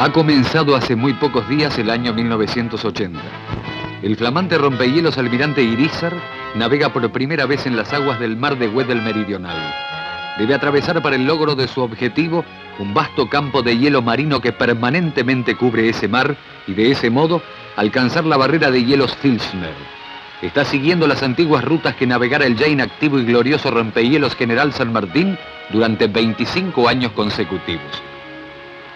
Ha comenzado hace muy pocos días el año 1980. El flamante rompehielos almirante Irízar navega por primera vez en las aguas del mar de Weddell Meridional. Debe atravesar para el logro de su objetivo un vasto campo de hielo marino que permanentemente cubre ese mar y de ese modo alcanzar la barrera de hielos Filchner. Está siguiendo las antiguas rutas que navegara el ya inactivo y glorioso rompehielos General San Martín durante 25 años consecutivos.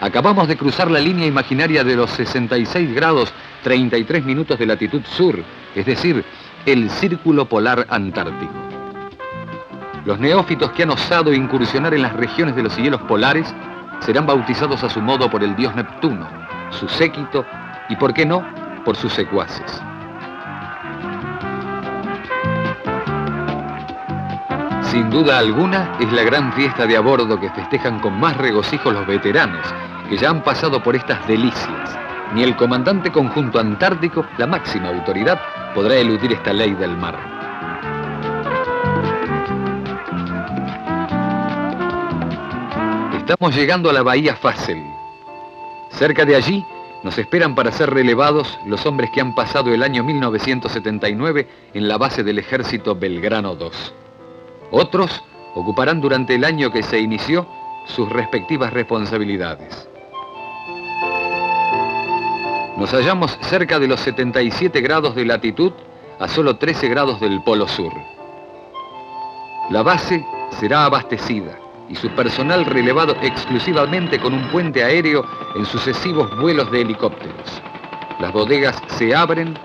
Acabamos de cruzar la línea imaginaria de los 66 grados 33 minutos de latitud sur, es decir, el Círculo Polar Antártico. Los neófitos que han osado incursionar en las regiones de los hielos polares serán bautizados a su modo por el dios Neptuno, su séquito y, por qué no, por sus secuaces. Sin duda alguna, es la gran fiesta de a bordo que festejan con más regocijo los veteranos, que ya han pasado por estas delicias. Ni el comandante conjunto antártico, la máxima autoridad, podrá eludir esta ley del mar. Estamos llegando a la bahía Fassel. Cerca de allí nos esperan para ser relevados los hombres que han pasado el año 1979 en la base del ejército Belgrano II. Otros ocuparán durante el año que se inició sus respectivas responsabilidades. Nos hallamos cerca de los 77 grados de latitud a solo 13 grados del Polo Sur. La base será abastecida y su personal relevado exclusivamente con un puente aéreo en sucesivos vuelos de helicópteros. Las bodegas se abren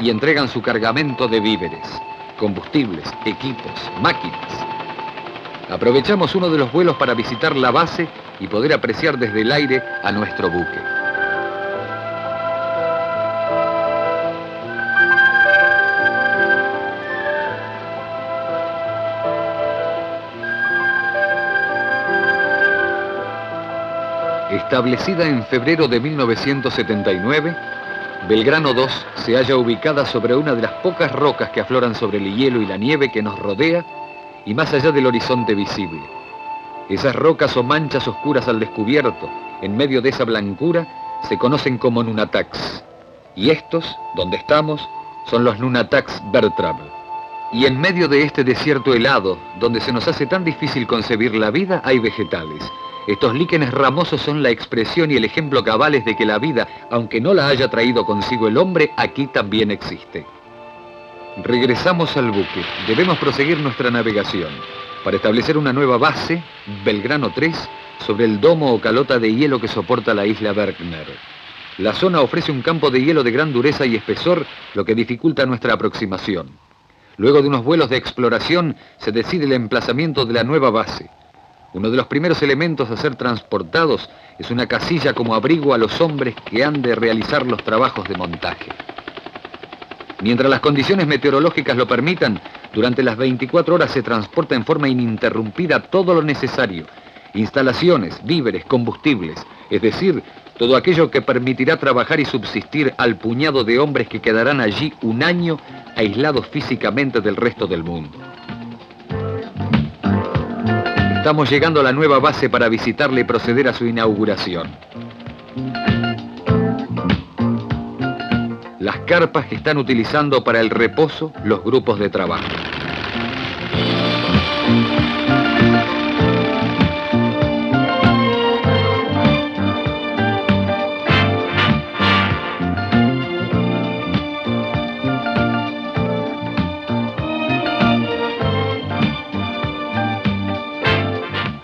y entregan su cargamento de víveres, combustibles, equipos, máquinas. Aprovechamos uno de los vuelos para visitar la base y poder apreciar desde el aire a nuestro buque. Establecida en febrero de 1979, Belgrano II se halla ubicada sobre una de las pocas rocas que afloran sobre el hielo y la nieve que nos rodea y más allá del horizonte visible. Esas rocas o manchas oscuras al descubierto, en medio de esa blancura, se conocen como nunataks. Y estos, donde estamos, son los nunataks Bertrab. Y en medio de este desierto helado, donde se nos hace tan difícil concebir la vida, hay vegetales. Estos líquenes ramosos son la expresión y el ejemplo cabales de que la vida, aunque no la haya traído consigo el hombre, aquí también existe. Regresamos al buque. Debemos proseguir nuestra navegación para establecer una nueva base, Belgrano III, sobre el domo o calota de hielo que soporta la isla Berkner. La zona ofrece un campo de hielo de gran dureza y espesor, lo que dificulta nuestra aproximación. Luego de unos vuelos de exploración, se decide el emplazamiento de la nueva base. Uno de los primeros elementos a ser transportados es una casilla como abrigo a los hombres que han de realizar los trabajos de montaje. Mientras las condiciones meteorológicas lo permitan, durante las 24 horas se transporta en forma ininterrumpida todo lo necesario: instalaciones, víveres, combustibles, es decir, todo aquello que permitirá trabajar y subsistir al puñado de hombres que quedarán allí un año aislados físicamente del resto del mundo. Estamos llegando a la nueva base para visitarla y proceder a su inauguración. Las carpas que están utilizando para el reposo los grupos de trabajo.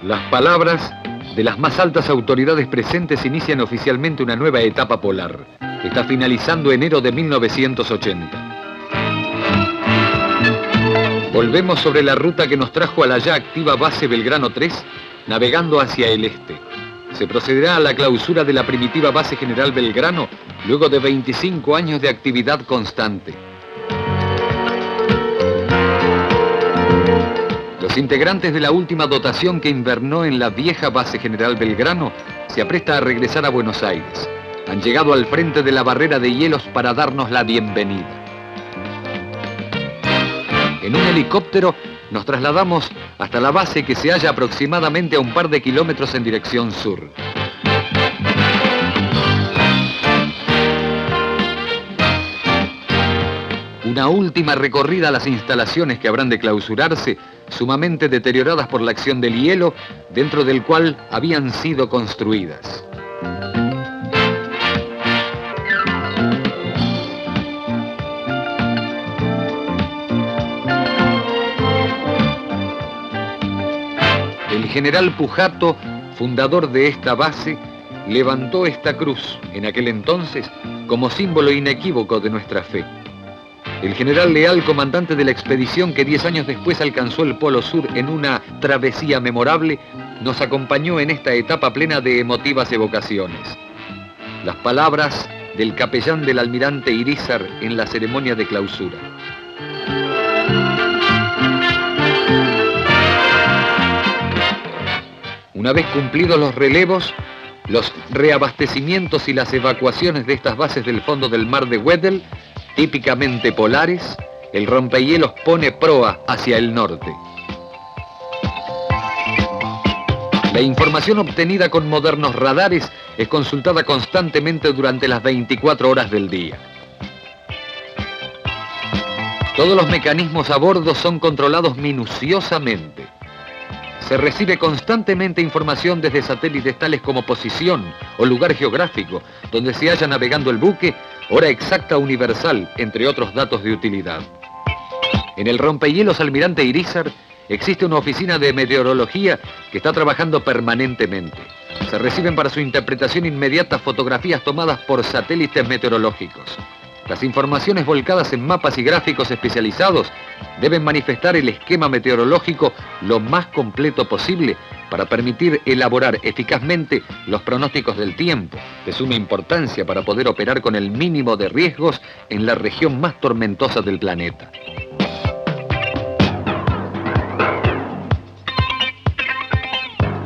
Las palabras de las más altas autoridades presentes inician oficialmente una nueva etapa polar. Está finalizando enero de 1980. Volvemos sobre la ruta que nos trajo a la ya activa base Belgrano III, navegando hacia el este. Se procederá a la clausura de la primitiva base General Belgrano luego de 25 años de actividad constante. Los integrantes de la última dotación que invernó en la vieja base General Belgrano se apresta a regresar a Buenos Aires. Han llegado al frente de la barrera de hielos para darnos la bienvenida. En un helicóptero nos trasladamos hasta la base que se halla aproximadamente a un par de kilómetros en dirección sur. Una última recorrida a las instalaciones que habrán de clausurarse, sumamente deterioradas por la acción del hielo, dentro del cual habían sido construidas. El general Pujato, fundador de esta base, levantó esta cruz en aquel entonces como símbolo inequívoco de nuestra fe. El general Leal, comandante de la expedición que 10 años después alcanzó el Polo Sur en una travesía memorable, nos acompañó en esta etapa plena de emotivas evocaciones. Las palabras del capellán del almirante Irízar en la ceremonia de clausura. Una vez cumplidos los relevos, los reabastecimientos y las evacuaciones de estas bases del fondo del mar de Weddell, típicamente polares, el rompehielos pone proa hacia el norte. La información obtenida con modernos radares es consultada constantemente durante las 24 horas del día. Todos los mecanismos a bordo son controlados minuciosamente. Se recibe constantemente información desde satélites tales como posición o lugar geográfico, donde se halla navegando el buque, hora exacta universal, entre otros datos de utilidad. En el rompehielos Almirante Irízar existe una oficina de meteorología que está trabajando permanentemente. Se reciben para su interpretación inmediata fotografías tomadas por satélites meteorológicos. Las informaciones volcadas en mapas y gráficos especializados deben manifestar el esquema meteorológico lo más completo posible para permitir elaborar eficazmente los pronósticos del tiempo, de suma importancia para poder operar con el mínimo de riesgos en la región más tormentosa del planeta.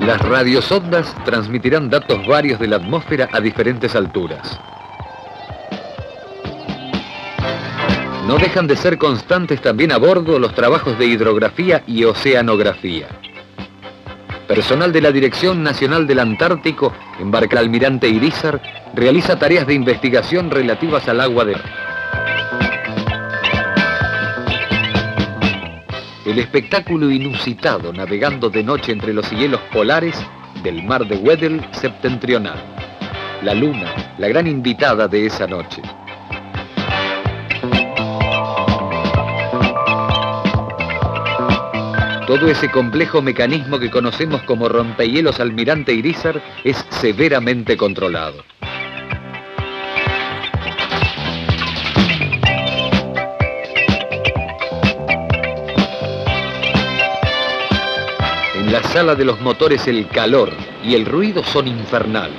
Las radiosondas transmitirán datos varios de la atmósfera a diferentes alturas. No dejan de ser constantes también a bordo los trabajos de hidrografía y oceanografía. Personal de la Dirección Nacional del Antártico, en barca Almirante Irízar, realiza tareas de investigación relativas al agua de mar. El espectáculo inusitado navegando de noche entre los hielos polares del mar de Weddell septentrional. La luna, la gran invitada de esa noche. Todo ese complejo mecanismo que conocemos como rompehielos Almirante Irízar es severamente controlado. En la sala de los motores el calor y el ruido son infernales.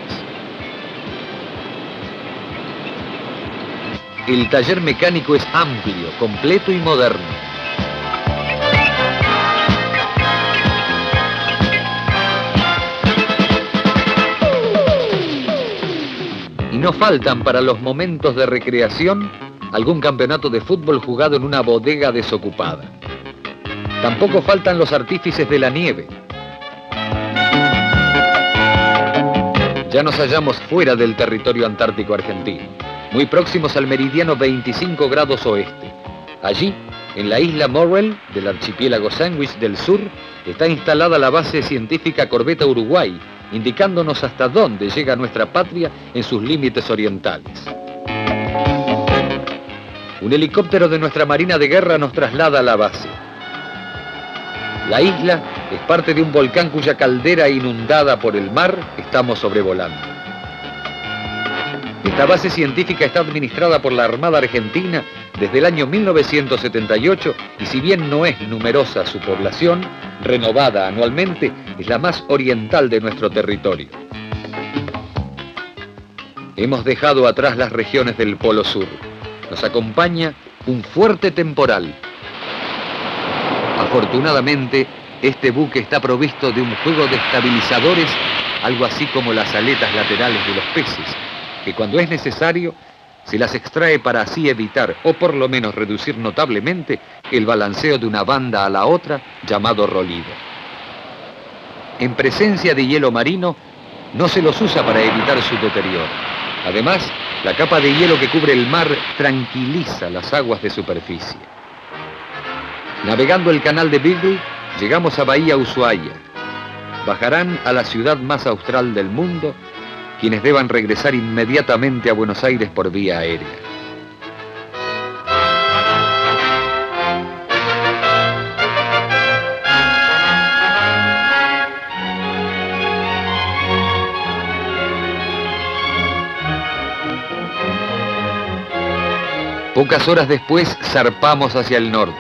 El taller mecánico es amplio, completo y moderno. No faltan para los momentos de recreación algún campeonato de fútbol jugado en una bodega desocupada. Tampoco faltan los artífices de la nieve. Ya nos hallamos fuera del territorio antártico argentino, muy próximos al meridiano 25 grados oeste. Allí, en la isla Morrell del archipiélago Sandwich del sur, está instalada la base científica Corbeta Uruguay, indicándonos hasta dónde llega nuestra patria en sus límites orientales. Un helicóptero de nuestra Marina de Guerra nos traslada a la base. La isla es parte de un volcán cuya caldera inundada por el mar estamos sobrevolando. Esta base científica está administrada por la Armada Argentina desde el año 1978 y si bien no es numerosa su población, renovada anualmente, es la más oriental de nuestro territorio. Hemos dejado atrás las regiones del Polo Sur. Nos acompaña un fuerte temporal. Afortunadamente, este buque está provisto de un juego de estabilizadores, algo así como las aletas laterales de los peces, que cuando es necesario se las extrae para así evitar, o por lo menos reducir notablemente, el balanceo de una banda a la otra, llamado rolido. En presencia de hielo marino, no se los usa para evitar su deterioro. Además, La capa de hielo que cubre el mar tranquiliza las aguas de superficie. Navegando el canal de Beagle, llegamos a Bahía Ushuaia. Bajarán a la ciudad más austral del mundo, quienes deban regresar inmediatamente a Buenos Aires por vía aérea. Pocas horas después zarpamos hacia el norte.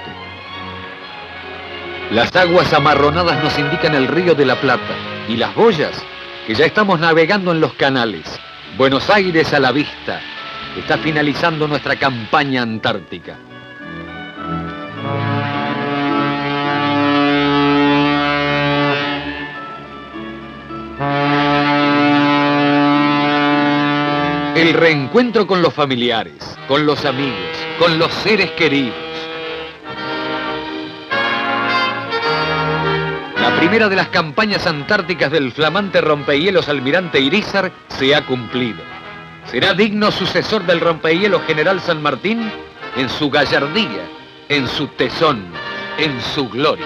Las aguas amarronadas nos indican el río de la Plata y las boyas que ya estamos navegando en los canales. Buenos Aires a la vista. Está finalizando nuestra campaña antártica. El reencuentro con los familiares, con los amigos, con los seres queridos. La primera de las campañas antárticas del flamante rompehielos Almirante Irízar se ha cumplido. Será digno sucesor del rompehielos General San Martín en su gallardía, en su tesón, en su gloria.